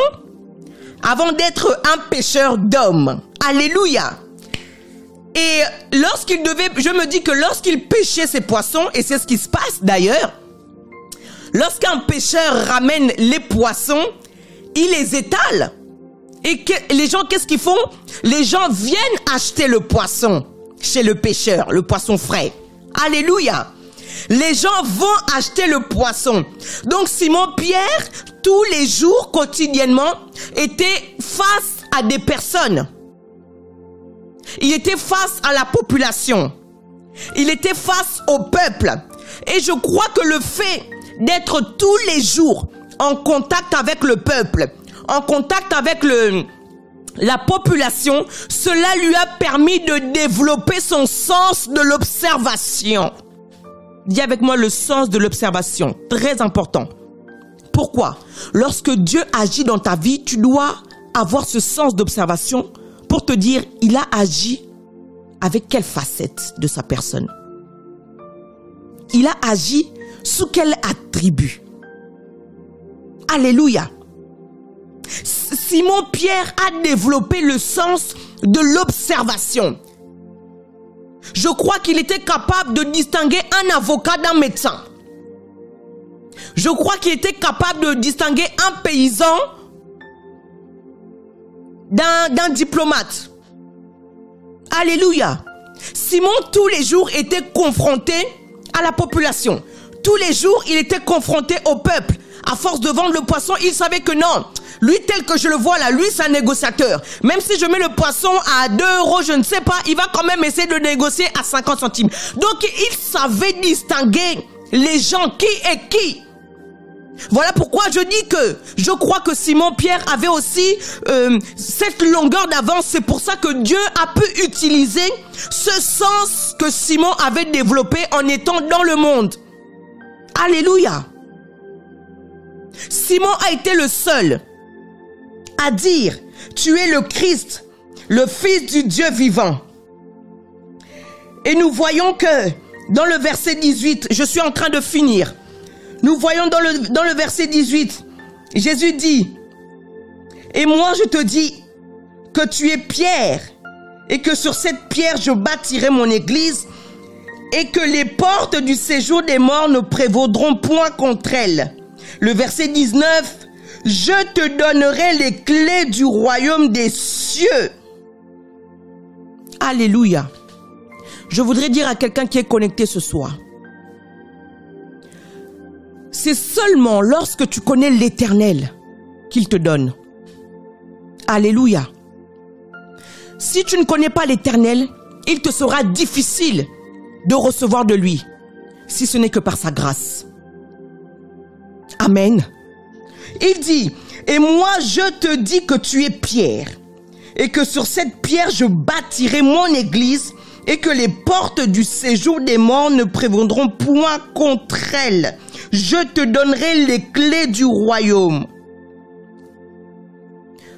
avant d'être un pêcheur d'hommes. Alléluia. Et je me dis que lorsqu'il pêchait ses poissons, et c'est ce qui se passe d'ailleurs, lorsqu'un pêcheur ramène les poissons, il les étale. Et les gens, qu'est-ce qu'ils font? Les gens viennent acheter le poisson chez le pêcheur, le poisson frais. Alléluia. Les gens vont acheter le poisson. Donc Simon-Pierre, tous les jours, quotidiennement, était face à des personnes. Il était face à la population. Il était face au peuple. Et je crois que le fait d'être tous les jours en contact avec le peuple, en contact avec la population, cela lui a permis de développer son sens de l'observation. Dis avec moi le sens de l'observation, très important. Pourquoi? Lorsque Dieu agit dans ta vie, tu dois avoir ce sens d'observation pour te dire, il a agi avec quelle facette de sa personne? Il a agi sous quel attribut? Alléluia. Simon-Pierre a développé le sens de l'observation. Je crois qu'il était capable de distinguer un avocat d'un médecin. Je crois qu'il était capable de distinguer un paysan d'un diplomate. Alléluia. Simon, tous les jours, était confronté à la population. Tous les jours, il était confronté au peuple. À force de vendre le poisson, il savait que non, lui tel que je le vois là, lui c'est un négociateur. Même si je mets le poisson à 2 €, je ne sais pas, il va quand même essayer de négocier à 50 centimes. Donc il savait distinguer les gens qui est qui. Voilà pourquoi je dis que je crois que Simon-Pierre avait aussi cette longueur d'avance. C'est pour ça que Dieu a pu utiliser ce sens que Simon avait développé en étant dans le monde. Alléluia. Simon a été le seul à dire, tu es le Christ, le Fils du Dieu vivant. Et nous voyons que dans le verset 18, je suis en train de finir. Nous voyons dans le verset 18, Jésus dit, et moi je te dis que tu es Pierre, et que sur cette pierre je bâtirai mon église, et que les portes du séjour des morts ne prévaudront point contre elle. Le verset 19, je te donnerai les clés du royaume des cieux. Alléluia. Je voudrais dire à quelqu'un qui est connecté ce soir, c'est seulement lorsque tu connais l'Éternel qu'il te donne. Alléluia. Si tu ne connais pas l'Éternel, il te sera difficile de recevoir de lui, si ce n'est que par sa grâce. Amen. Il dit, et moi je te dis que tu es Pierre, et que sur cette pierre je bâtirai mon église, et que les portes du séjour des morts ne prévaudront point contre elle. Je te donnerai les clés du royaume.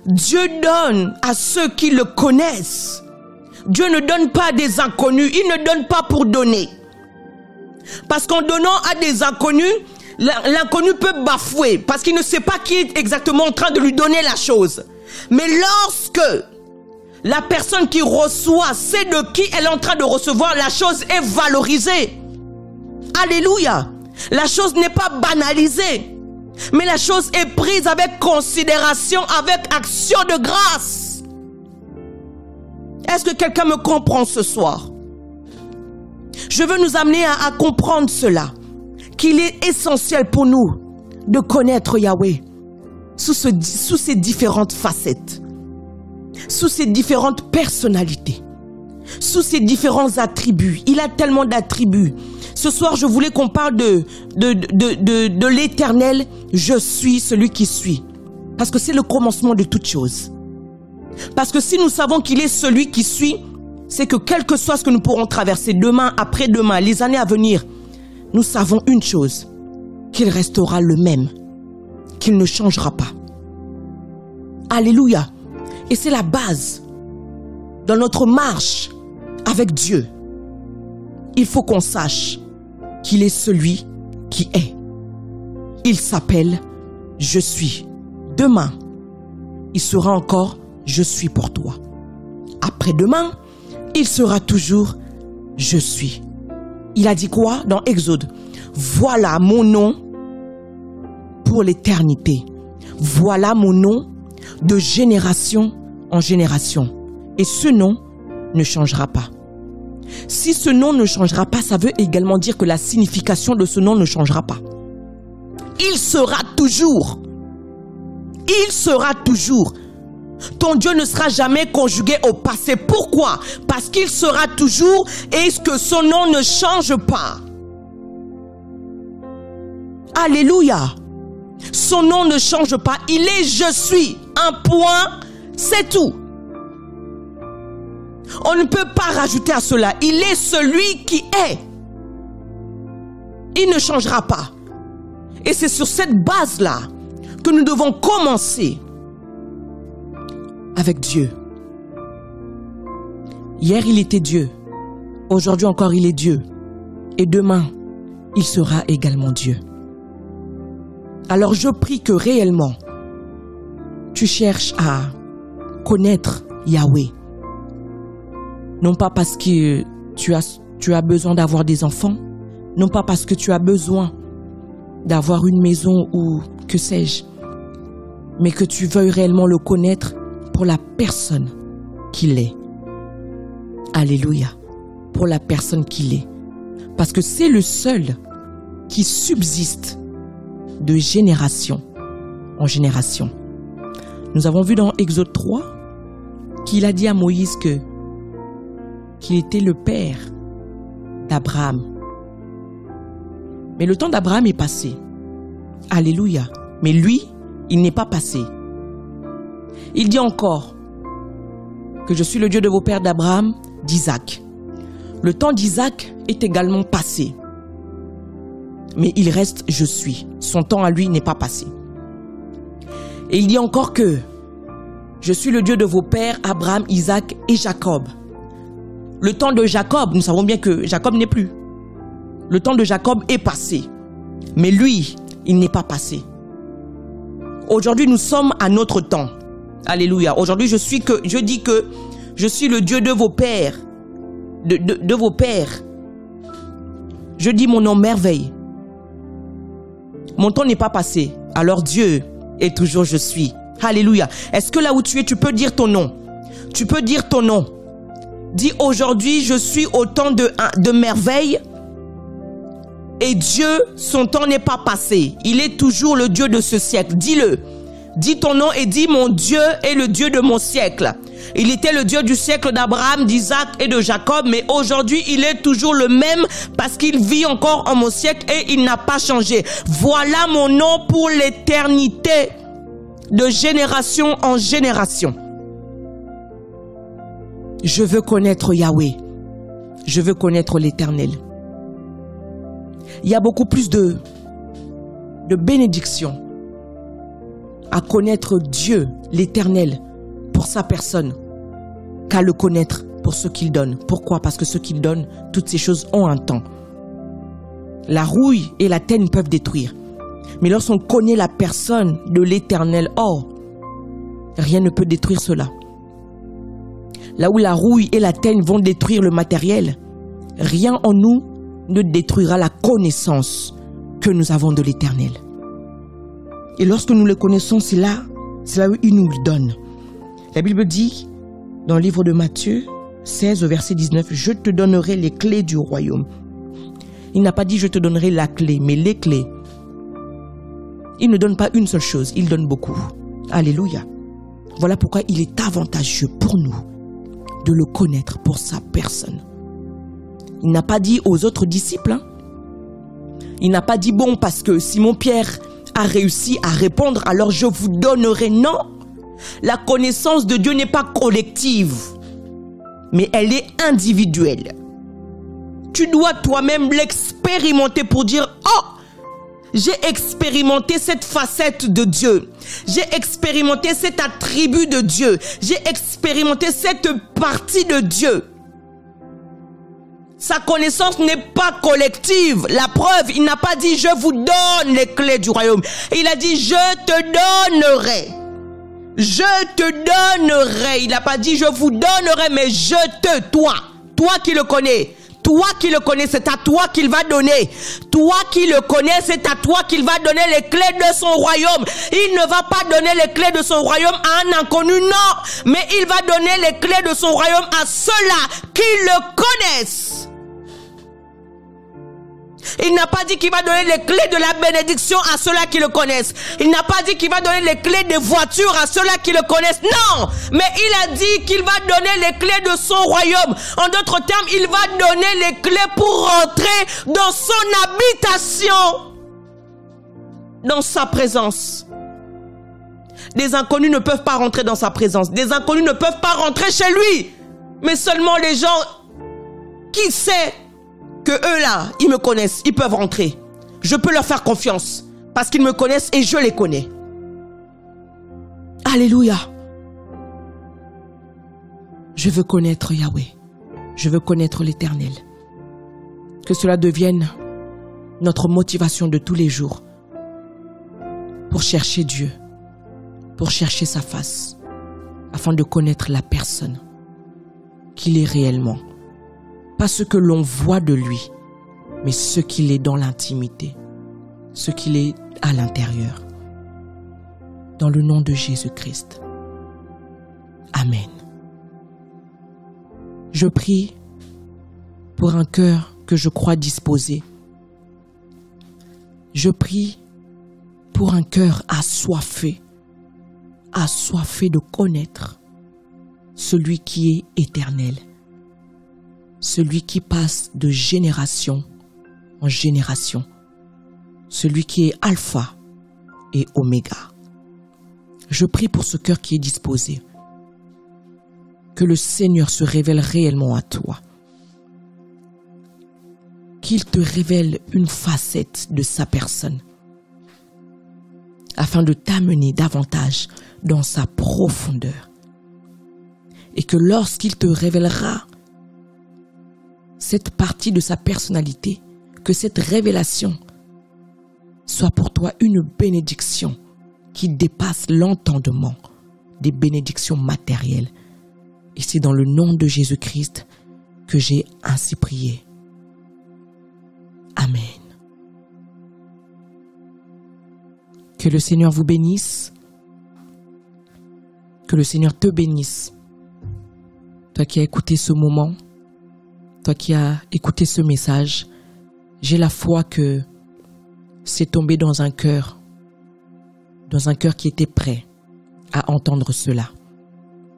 Dieu donne à ceux qui le connaissent. Dieu ne donne pas à des inconnus. Il ne donne pas pour donner. Parce qu'en donnant à des inconnus, l'inconnu peut bafouer. Parce qu'il ne sait pas qui est exactement en train de lui donner la chose. Mais lorsque la personne qui reçoit sait de qui elle est en train de recevoir, la chose est valorisée. Alléluia. La chose n'est pas banalisée, mais la chose est prise avec considération, avec action de grâce. Est-ce que quelqu'un me comprend ce soir? Je veux nous amener à comprendre cela, qu'il est essentiel pour nous de connaître Yahweh sous ses différentes facettes, sous ses différentes personnalités, sous ses différents attributs. Il a tellement d'attributs. Ce soir, je voulais qu'on parle de l'Éternel. Je suis celui qui suis. Parce que c'est le commencement de toute chose. Parce que si nous savons qu'il est celui qui suit, c'est que quel que soit ce que nous pourrons traverser demain, après-demain, les années à venir, nous savons une chose, qu'il restera le même, qu'il ne changera pas. Alléluia. Et c'est la base dans notre marche avec Dieu. Il faut qu'on sache qu'il est celui qui est. Il s'appelle Je suis. Demain, il sera encore Je suis pour toi. Après-demain, il sera toujours Je suis. Il a dit quoi dans Exode? Voilà mon nom pour l'éternité. Voilà mon nom de génération en génération. Et ce nom ne changera pas. Si ce nom ne changera pas, ça veut également dire que la signification de ce nom ne changera pas. Il sera toujours. Il sera toujours. Ton Dieu ne sera jamais conjugué au passé. Pourquoi? Parce qu'il sera toujours et que son nom ne change pas. Alléluia. Son nom ne change pas. Il est Je suis. Un point, c'est tout. On ne peut pas rajouter à cela. Il est celui qui est. Il ne changera pas. Et c'est sur cette base-là que nous devons commencer avec Dieu. Hier, il était Dieu. Aujourd'hui encore, il est Dieu. Et demain, il sera également Dieu. Alors je prie que réellement, tu cherches à connaître Yahweh. Non pas parce que tu as besoin d'avoir des enfants, non pas parce que tu as besoin d'avoir une maison ou que sais-je, mais que tu veuilles réellement le connaître pour la personne qu'il est. Alléluia. Pour la personne qu'il est. Parce que c'est le seul qui subsiste de génération en génération. Nous avons vu dans Exode 3 qu'il a dit à Moïse qu'il était le père d'Abraham. Mais le temps d'Abraham est passé. Alléluia. Mais lui, il n'est pas passé. Il dit encore que je suis le Dieu de vos pères d'Abraham, d'Isaac. Le temps d'Isaac est également passé. Mais il reste je suis. Son temps à lui n'est pas passé. Et il dit encore que je suis le Dieu de vos pères, Abraham, Isaac et Jacob. Le temps de Jacob, nous savons bien que Jacob n'est plus. Le temps de Jacob est passé. Mais lui, il n'est pas passé. Aujourd'hui, nous sommes à notre temps. Alléluia. Aujourd'hui, je dis que je suis le Dieu de vos pères. De vos pères. Je dis mon nom merveille. Mon temps n'est pas passé. Alors Dieu est toujours je suis. Alléluia. Est-ce que là où tu es, tu peux dire ton nom? Tu peux dire ton nom. Dis aujourd'hui, je suis au temps de merveille. Et Dieu, son temps n'est pas passé. Il est toujours le Dieu de ce siècle. Dis-le. Dis ton nom et dis mon Dieu est le Dieu de mon siècle. Il était le Dieu du siècle d'Abraham, d'Isaac et de Jacob. Mais aujourd'hui, il est toujours le même parce qu'il vit encore en mon siècle et il n'a pas changé. Voilà mon nom pour l'éternité, de génération en génération. Je veux connaître Yahweh. Je veux connaître l'Éternel. Il y a beaucoup plus de bénédictions à connaître Dieu, l'Éternel, pour sa personne, qu'à le connaître pour ce qu'il donne. Pourquoi? Parce que ce qu'il donne, toutes ces choses ont un temps. La rouille et la teigne peuvent détruire. Mais lorsqu'on connaît la personne de l'Éternel, oh, rien ne peut détruire cela. Là où la rouille et la teigne vont détruire le matériel, rien en nous ne détruira la connaissance que nous avons de l'Éternel. Et lorsque nous le connaissons, c'est là où il nous le donne. La Bible dit, dans le livre de Matthieu 16, verset 19, « Je te donnerai les clés du royaume. » Il n'a pas dit « je te donnerai la clé », mais les clés. Il ne donne pas une seule chose, il donne beaucoup. Alléluia. Voilà pourquoi il est avantageux pour nous de le connaître pour sa personne. Il n'a pas dit aux autres disciples, hein. Il n'a pas dit, bon, parce que Simon-Pierre a réussi à répondre, alors je vous donnerai. Non, la connaissance de Dieu n'est pas collective, mais elle est individuelle. Tu dois toi-même l'expérimenter pour dire, oh, j'ai expérimenté cette facette de Dieu. J'ai expérimenté cet attribut de Dieu. J'ai expérimenté cette partie de Dieu. Sa connaissance n'est pas collective. La preuve, il n'a pas dit « je vous donne les clés du royaume ». Il a dit « je te donnerai ». Je te donnerai. Il n'a pas dit « je vous donnerai », mais toi qui le connais. Toi qui le connais, c'est à toi qu'il va donner. Toi qui le connais, c'est à toi qu'il va donner les clés de son royaume. Il ne va pas donner les clés de son royaume à un inconnu, non. Mais il va donner les clés de son royaume à ceux-là qui le connaissent. Il n'a pas dit qu'il va donner les clés de la bénédiction à ceux-là qui le connaissent. Il n'a pas dit qu'il va donner les clés des voitures à ceux-là qui le connaissent. Non, mais il a dit qu'il va donner les clés de son royaume. En d'autres termes, il va donner les clés pour rentrer dans son habitation, dans sa présence. Des inconnus ne peuvent pas rentrer dans sa présence. Des inconnus ne peuvent pas rentrer chez lui. Mais seulement les gens qui savent que eux là, ils me connaissent, ils peuvent rentrer. Je peux leur faire confiance parce qu'ils me connaissent et je les connais. Alléluia. Je veux connaître Yahweh. Je veux connaître l'Éternel. Que cela devienne notre motivation de tous les jours pour chercher Dieu, pour chercher sa face, afin de connaître la personne qu'il est réellement. Pas ce que l'on voit de lui, mais ce qu'il est dans l'intimité, ce qu'il est à l'intérieur. Dans le nom de Jésus-Christ. Amen. Je prie pour un cœur que je crois disposé. Je prie pour un cœur assoiffé de connaître celui qui est éternel. Celui qui passe de génération en génération. Celui qui est alpha et oméga. Je prie pour ce cœur qui est disposé. Que le Seigneur se révèle réellement à toi. Qu'il te révèle une facette de sa personne. Afin de t'amener davantage dans sa profondeur. Et que lorsqu'il te révélera cette partie de sa personnalité, que cette révélation soit pour toi une bénédiction qui dépasse l'entendement des bénédictions matérielles. Et c'est dans le nom de Jésus-Christ que j'ai ainsi prié. Amen. Que le Seigneur vous bénisse. Que le Seigneur te bénisse. toi qui as écouté ce moment, toi qui as écouté ce message, j'ai la foi que c'est tombé dans un cœur qui était prêt à entendre cela.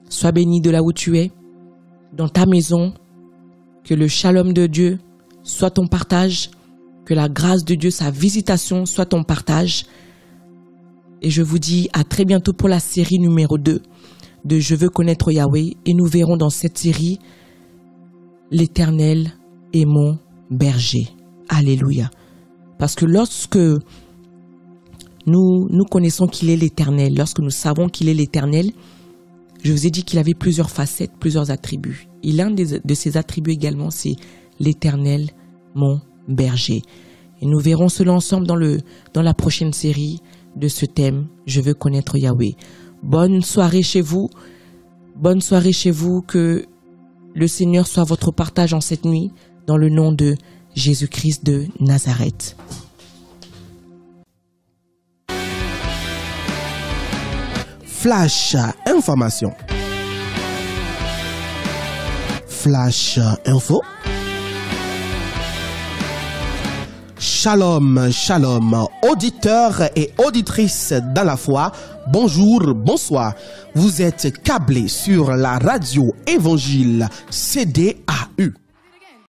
Sois béni de là où tu es, dans ta maison, que le shalom de Dieu soit ton partage, que la grâce de Dieu, sa visitation soit ton partage. Et je vous dis à très bientôt pour la série numéro 2 de Je veux connaître Yahweh. Et nous verrons dans cette série l'Éternel est mon berger. Alléluia. Parce que lorsque nous connaissons qu'il est l'Éternel, lorsque nous savons qu'il est l'Éternel, je vous ai dit qu'il avait plusieurs facettes, plusieurs attributs. Et l'un de ses attributs également, c'est l'Éternel, mon berger. Et nous verrons cela ensemble dans la prochaine série de ce thème, Je veux connaître Yahweh. Bonne soirée chez vous. Bonne soirée chez vous. Que le Seigneur soit votre partage en cette nuit, dans le nom de Jésus-Christ de Nazareth. Flash information. Flash info. Shalom, shalom, auditeurs et auditrices dans la foi, bonjour, bonsoir. Vous êtes câblés sur la radio Évangile CDAU.